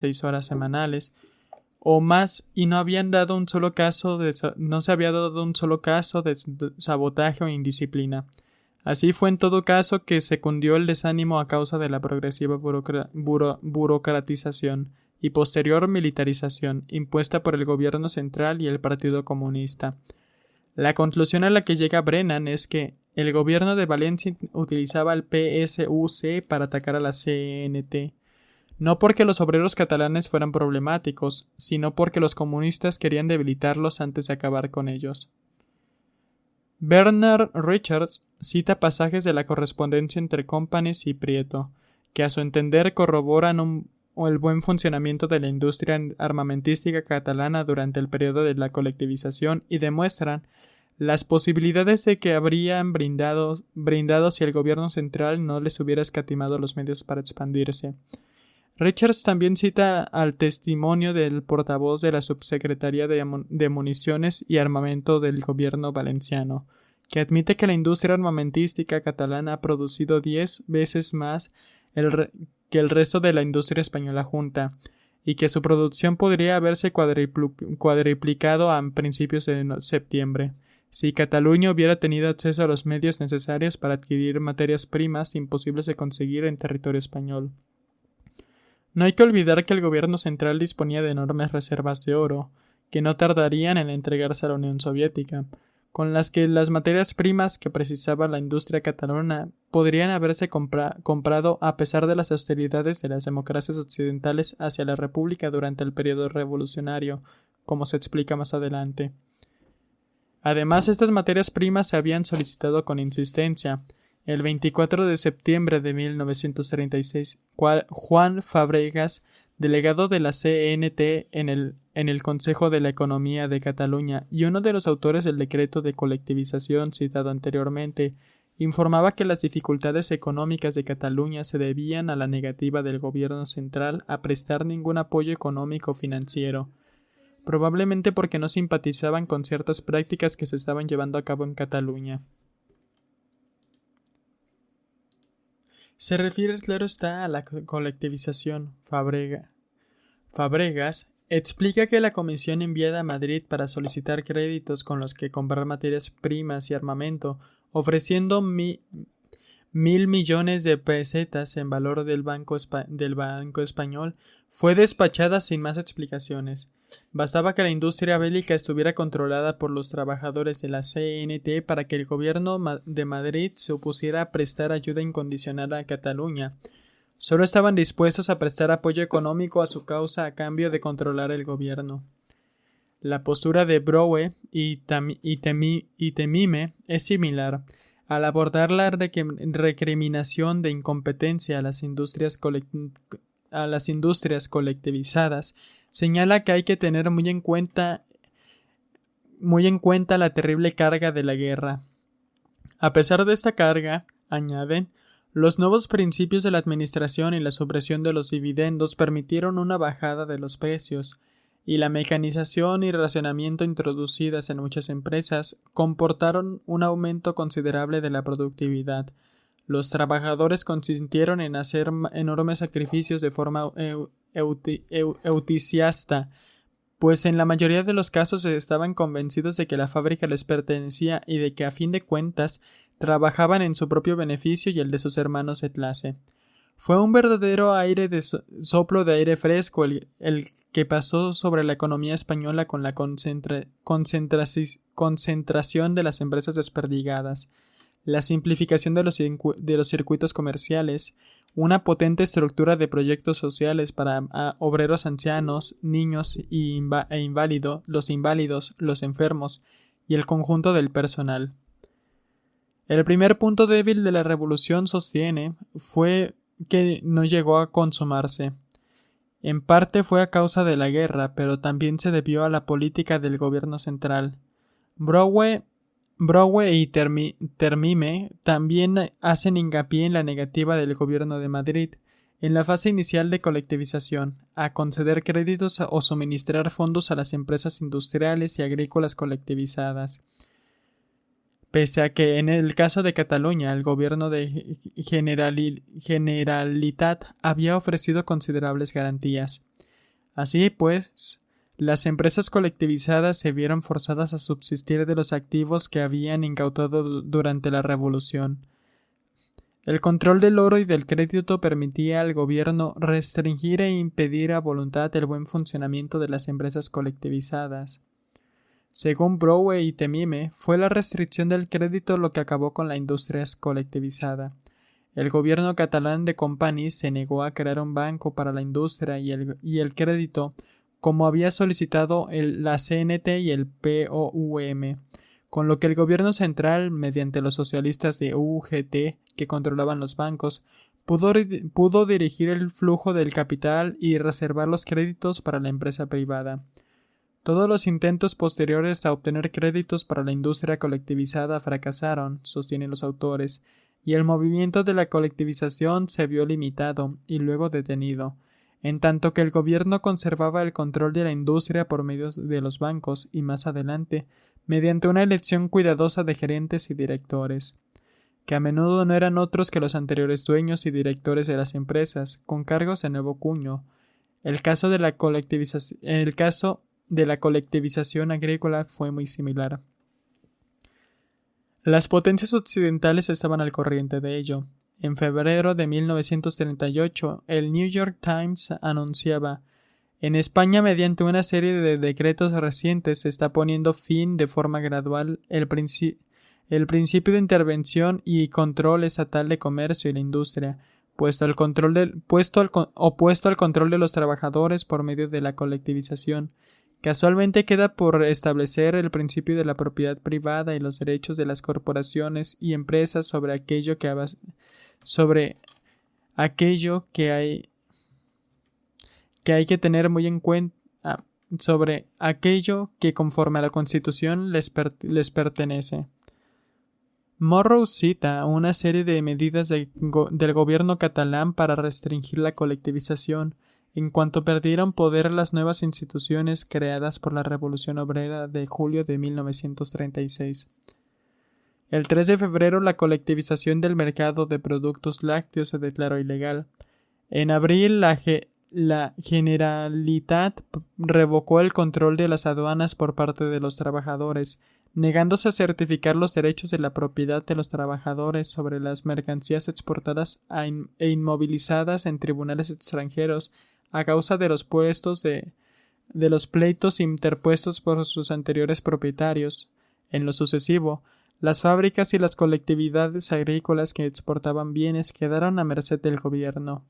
6 horas semanales o más y no se había dado un solo caso de sabotaje o indisciplina. Así fue en todo caso que se cundió el desánimo a causa de la progresiva burocratización y posterior militarización impuesta por el gobierno central y el Partido Comunista. La conclusión a la que llega Brennan es que el gobierno de Valencia utilizaba el PSUC para atacar a la CNT, no porque los obreros catalanes fueran problemáticos, sino porque los comunistas querían debilitarlos antes de acabar con ellos. Bernard Richards cita pasajes de la correspondencia entre Companys y Prieto, que a su entender corroboran el buen funcionamiento de la industria armamentística catalana durante el periodo de la colectivización y demuestran las posibilidades de que habrían brindado si el gobierno central no les hubiera escatimado los medios para expandirse. Richards también cita al testimonio del portavoz de la Subsecretaría de Municiones y Armamento del gobierno valenciano, que admite que la industria armamentística catalana ha producido 10 veces más que el resto de la industria española junta, y que su producción podría haberse cuadriplicado a principios de septiembre, si Cataluña hubiera tenido acceso a los medios necesarios para adquirir materias primas imposibles de conseguir en territorio español. No hay que olvidar que el gobierno central disponía de enormes reservas de oro, que no tardarían en entregarse a la Unión Soviética, con las que las materias primas que precisaba la industria catalana podrían haberse comprado a pesar de las austeridades de las democracias occidentales hacia la República durante el periodo revolucionario, como se explica más adelante. Además, estas materias primas se habían solicitado con insistencia. El 24 de septiembre de 1936, Juan Fabregas, delegado de la CNT en el Consejo de la Economía de Cataluña y uno de los autores del decreto de colectivización citado anteriormente, informaba que las dificultades económicas de Cataluña se debían a la negativa del gobierno central a prestar ningún apoyo económico o financiero, probablemente porque no simpatizaban con ciertas prácticas que se estaban llevando a cabo en Cataluña. Se refiere, claro está, a la colectivización. Fabregas explica que la comisión enviada a Madrid para solicitar créditos con los que comprar materias primas y armamento, ofreciendo 1.000 millones de pesetas en valor del Banco Español, fue despachada sin más explicaciones. Bastaba que la industria bélica estuviera controlada por los trabajadores de la CNT para que el gobierno de Madrid se opusiera a prestar ayuda incondicional a Cataluña. Solo estaban dispuestos a prestar apoyo económico a su causa a cambio de controlar el gobierno. La postura de Browe y Temime es similar. Al abordar la recriminación de incompetencia a las industrias colectivizadas, señala que hay que tener muy en cuenta la terrible carga de la guerra. A pesar de esta carga, añaden, los nuevos principios de la administración y la supresión de los dividendos permitieron una bajada de los precios, y la mecanización y racionamiento introducidas en muchas empresas comportaron un aumento considerable de la productividad. Los trabajadores consintieron en hacer enormes sacrificios de forma entusiasta, pues en la mayoría de los casos estaban convencidos de que la fábrica les pertenecía y de que a fin de cuentas trabajaban en su propio beneficio y el de sus hermanos de clase. Fue un verdadero soplo de aire fresco el que pasó sobre la economía española con la concentración de las empresas desperdigadas, la simplificación de los circuitos comerciales, una potente estructura de proyectos sociales para obreros ancianos, niños e inválidos, los enfermos y el conjunto del personal. El primer punto débil de la revolución, sostiene, fue que no llegó a consumarse. En parte fue a causa de la guerra, pero también se debió a la política del gobierno central. Browe y Temime también hacen hincapié en la negativa del gobierno de Madrid, en la fase inicial de colectivización, a conceder créditos o suministrar fondos a las empresas industriales y agrícolas colectivizadas. Pese a que en el caso de Cataluña el gobierno de Generalitat había ofrecido considerables garantías. Así pues, las empresas colectivizadas se vieron forzadas a subsistir de los activos que habían incautado durante la Revolución. El control del oro y del crédito permitía al gobierno restringir e impedir a voluntad el buen funcionamiento de las empresas colectivizadas. Según Brouwer y Temime, fue la restricción del crédito lo que acabó con la industria colectivizada. El gobierno catalán de Companys se negó a crear un banco para la industria y el crédito, como había solicitado la CNT y el POUM, con lo que el gobierno central, mediante los socialistas de UGT que controlaban los bancos, pudo dirigir el flujo del capital y reservar los créditos para la empresa privada. Todos los intentos posteriores a obtener créditos para la industria colectivizada fracasaron, sostienen los autores, y el movimiento de la colectivización se vio limitado y luego detenido, en tanto que el gobierno conservaba el control de la industria por medio de los bancos y más adelante, mediante una elección cuidadosa de gerentes y directores, que a menudo no eran otros que los anteriores dueños y directores de las empresas, con cargos de nuevo cuño. El caso de la colectivización agrícola fue muy similar. Las potencias occidentales estaban al corriente de ello. En febrero de 1938, el New York Times anunciaba: en España, mediante una serie de decretos recientes, se está poniendo fin de forma gradual el principio de intervención y control estatal de comercio y la industria, opuesto al control de los trabajadores por medio de la colectivización. Casualmente queda por establecer el principio de la propiedad privada y los derechos de las corporaciones y empresas sobre aquello que hay que tener muy en cuenta, sobre aquello que conforme a la Constitución les pertenece. Morrow cita una serie de medidas del gobierno catalán para restringir la colectivización, en cuanto perdieron poder las nuevas instituciones creadas por la Revolución Obrera de julio de 1936. El 3 de febrero la colectivización del mercado de productos lácteos se declaró ilegal. En abril la Generalitat revocó el control de las aduanas por parte de los trabajadores, negándose a certificar los derechos de la propiedad de los trabajadores sobre las mercancías exportadas e inmovilizadas en tribunales extranjeros a causa de los pleitos interpuestos por sus anteriores propietarios. En lo sucesivo, las fábricas y las colectividades agrícolas que exportaban bienes quedaron a merced del gobierno.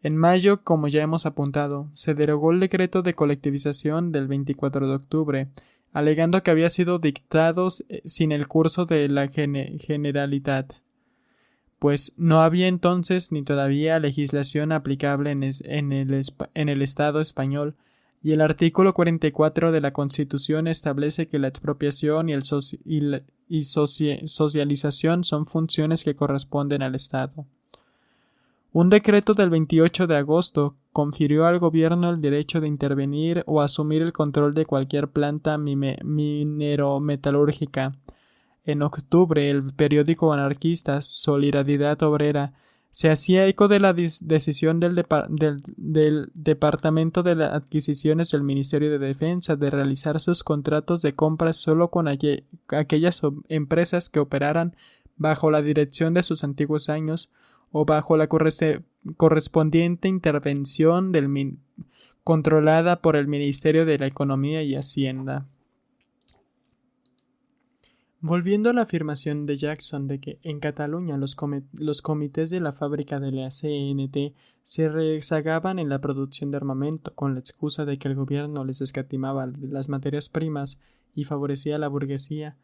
En mayo, como ya hemos apuntado, se derogó el decreto de colectivización del 24 de octubre, alegando que había sido dictado sin el curso de la Generalitat, pues no había entonces ni todavía legislación aplicable en el Estado español, y el artículo 44 de la Constitución establece que la expropiación y socialización son funciones que corresponden al Estado. Un decreto del 28 de agosto confirió al gobierno el derecho de intervenir o asumir el control de cualquier planta minero-metalúrgica. En octubre, el periódico anarquista Solidaridad Obrera se hacía eco de la decisión del Departamento de las Adquisiciones del Ministerio de Defensa de realizar sus contratos de compras solo con aquellas empresas que operaran bajo la dirección de sus antiguos años o bajo la correspondiente intervención controlada por el Ministerio de la Economía y Hacienda. Volviendo a la afirmación de Jackson de que en Cataluña los comités de la fábrica de la CNT se rezagaban en la producción de armamento con la excusa de que el gobierno les escatimaba las materias primas y favorecía a la burguesía,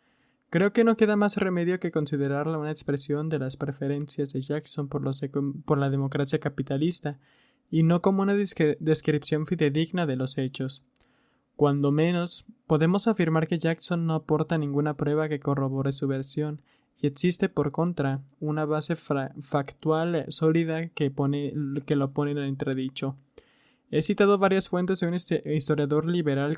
creo que no queda más remedio que considerarla una expresión de las preferencias de Jackson por la democracia capitalista y no como una descripción fidedigna de los hechos. Cuando menos, podemos afirmar que Jackson no aporta ninguna prueba que corrobore su versión, y existe, por contra, una base factual sólida que lo pone en entredicho. He citado varias fuentes que un historiador liberal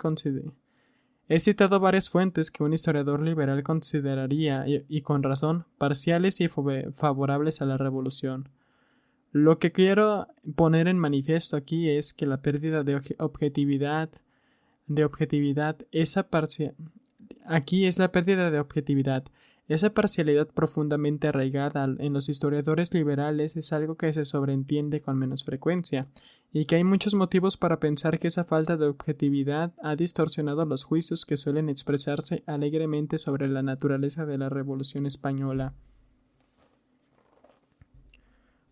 consideraría, y con razón, parciales y favorables a la revolución. Lo que quiero poner en manifiesto aquí es que la pérdida de objetividad, aquí es la pérdida de objetividad. Esa parcialidad profundamente arraigada en los historiadores liberales es algo que se sobreentiende con menos frecuencia, y que hay muchos motivos para pensar que esa falta de objetividad ha distorsionado los juicios que suelen expresarse alegremente sobre la naturaleza de la Revolución Española.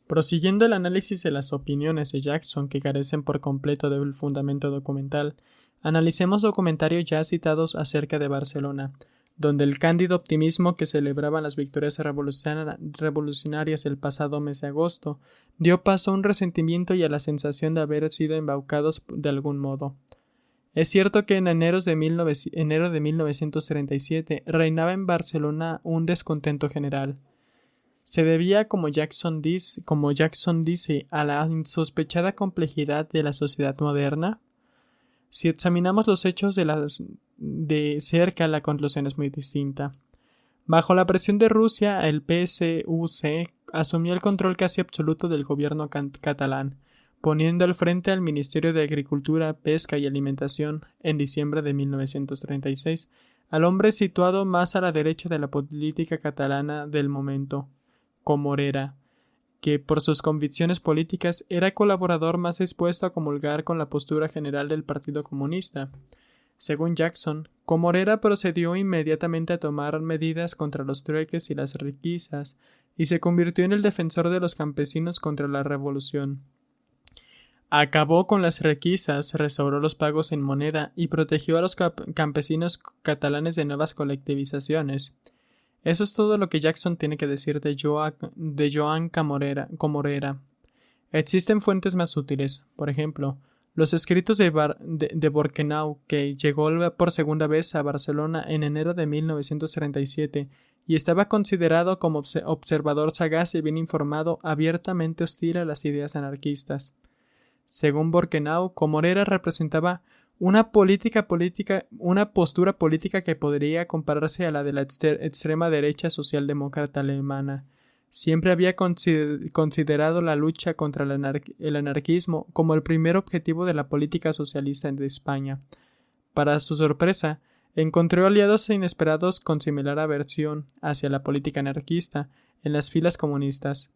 Prosiguiendo el análisis de las opiniones de Jackson que carecen por completo del fundamento documental, analicemos documentarios ya citados acerca de Barcelona, donde el cándido optimismo que celebraban las victorias revolucionarias el pasado mes de agosto dio paso a un resentimiento y a la sensación de haber sido embaucados de algún modo. Es cierto que en enero de 1937 reinaba en Barcelona un descontento general. Se debía, como Jackson dice, a la insospechada complejidad de la sociedad moderna. Si examinamos los hechos de cerca, la conclusión es muy distinta. Bajo la presión de Rusia, el PSUC asumió el control casi absoluto del gobierno catalán, poniendo al frente al Ministerio de Agricultura, Pesca y Alimentación en diciembre de 1936, al hombre situado más a la derecha de la política catalana del momento, Comorera, que por sus convicciones políticas era colaborador más dispuesto a comulgar con la postura general del Partido Comunista. Según Jackson, Comorera procedió inmediatamente a tomar medidas contra los trueques y las requisas, y se convirtió en el defensor de los campesinos contra la revolución. Acabó con las requisas, restauró los pagos en moneda y protegió a los campesinos catalanes de nuevas colectivizaciones. Eso es todo lo que Jackson tiene que decir de Joan Comorera. Existen fuentes más útiles, por ejemplo, los escritos de Borkenau, que llegó por segunda vez a Barcelona en enero de 1937 y estaba considerado como observador sagaz y bien informado, abiertamente hostil a las ideas anarquistas. Según Borkenau, Comorera representaba una postura política que podría compararse a la de la extrema derecha socialdemócrata alemana. Siempre había considerado la lucha contra el anarquismo como el primer objetivo de la política socialista de España. Para su sorpresa, encontró aliados inesperados con similar aversión hacia la política anarquista en las filas comunistas.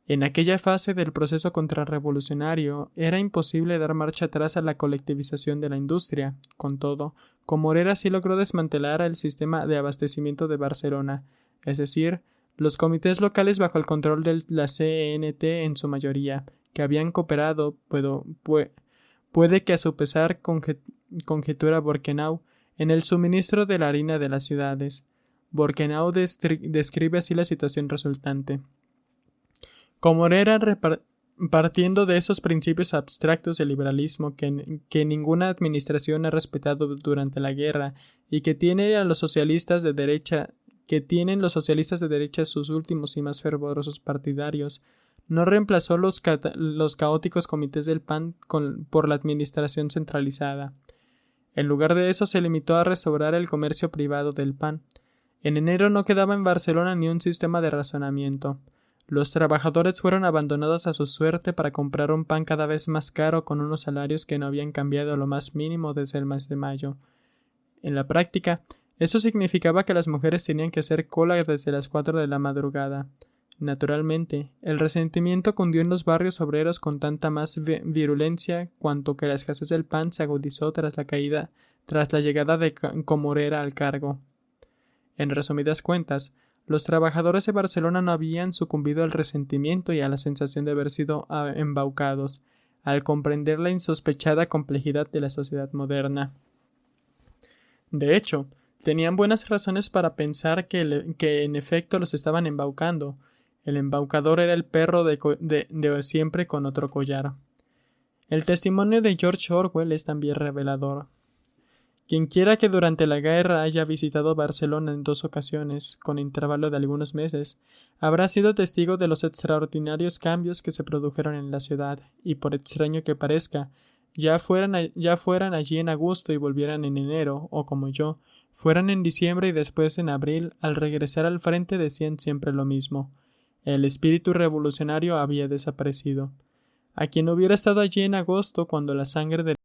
En aquella fase del proceso contrarrevolucionario era imposible dar marcha atrás a la colectivización de la industria. Con todo, Comorera sí logró desmantelar el sistema de abastecimiento de Barcelona, es decir, los comités locales bajo el control de la CNT en su mayoría, que habían cooperado, puede que a su pesar conjetura Borkenau, en el suministro de la harina de las ciudades. Borkenau describe así la situación resultante. Comorera, partiendo de esos principios abstractos del liberalismo que ninguna administración ha respetado durante la guerra y que tienen los socialistas de derecha sus últimos y más fervorosos partidarios, no reemplazó los caóticos comités del PAN por la administración centralizada. En lugar de eso se limitó a restaurar el comercio privado del PAN. En enero no quedaba en Barcelona ni un sistema de racionamiento. Los trabajadores fueron abandonados a su suerte para comprar un pan cada vez más caro con unos salarios que no habían cambiado lo más mínimo desde el mes de mayo. En la práctica, eso significaba que las mujeres tenían que hacer cola desde las 4 de la madrugada. Naturalmente, el resentimiento cundió en los barrios obreros con tanta más virulencia cuanto que la escasez del pan se agudizó tras la llegada de Comorera al cargo. En resumidas cuentas, los trabajadores de Barcelona no habían sucumbido al resentimiento y a la sensación de haber sido embaucados, al comprender la insospechada complejidad de la sociedad moderna. De hecho, tenían buenas razones para pensar que en efecto los estaban embaucando. El embaucador era el perro de siempre con otro collar. El testimonio de George Orwell es también revelador. Quienquiera que durante la guerra haya visitado Barcelona en 2 ocasiones, con intervalo de algunos meses, habrá sido testigo de los extraordinarios cambios que se produjeron en la ciudad, y por extraño que parezca, ya fueran allí en agosto y volvieran en enero, o como yo, fueran en diciembre y después en abril, al regresar al frente decían siempre lo mismo. El espíritu revolucionario había desaparecido. A quien hubiera estado allí en agosto, cuando la sangre del